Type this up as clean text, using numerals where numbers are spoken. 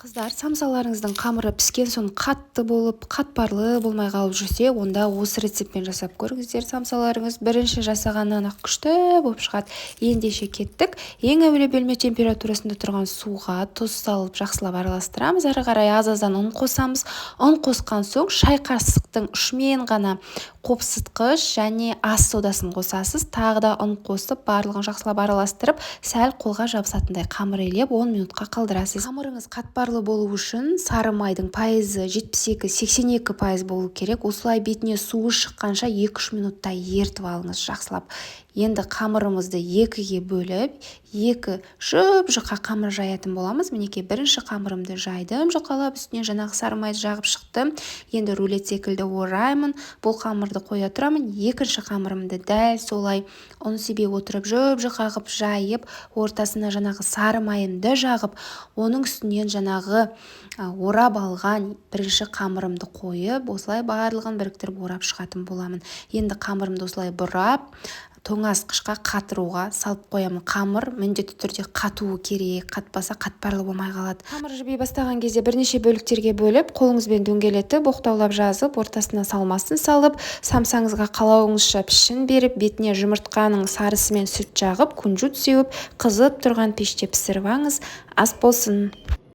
Қыздар, самсаларыңыздың қамыры піскен соң қатты болып, қатпарлы болмай қалып жүрсе, онда осы рецептпен жасап көріңіздер. Самсаларыңыз бірінші жасағаннан-ақ күшті болып шығады. Ендеше кеттік. Ең әуелі бөлме температурасында тұрған суға тұз салып жақсылап араластырамыз. Ары қарай аз-аздан ұн қосамыз. Ұн қосқан соң шай қасықтың ұшымен ғана қопсытқыш және ас содасын қосасыз. Тағы да ұн қосып, барлығын жақсылап араластырып, сәл қолға жабысатындай қамыр илеп 10 минутқа қалдырасыз. Қамырыңыз қатпарлы болу үшін сары майдың пайызы 72-82% болу керек. Осылай бетіне суы шыққанша 2-3 минутта ертіп алыңыз жақсылап. Енді қамырымызды екіге бөліп, екі жұп-жұқа қамыр жаятын боламыз. Мінекей бірінші қамырымды жайдым, жұқалап үстіне жаңағы сары майды жағып шықтым. Енді рулет секілді ораймын. Бұл қамырды қоя тұрамын. Екінші қамырымды дәл солай ұн себе отырып жұп-жұқа қылып жайып, ортасына жаңағы сары майымды жағып, оның үстінен жаңағы орап алған бірінші қамырымды қойып, осылай барлығын біріктіріп орап шығатын боламын. Енді қамырымды осылай бұрап, тоңазытқышқа қатыруға салып қоямын. Қамыр міндетті түрде қатуы керек, қатпаса қатпарлы болмай қалады. Қамыр жіби бастаған кезде бірнеше бөліктерге бөліп, қолыңызбен дөңгелетіп, оқтаулап жазып, ортасына салмасын салып, самсаңызға қалауыңызша пішін беріп, бетіне жұмыртқаның сарысы мен сүт жағып, күнжіт сеуіп, қызып тұрған пеште пісіріп алыңыз. Ас болсын.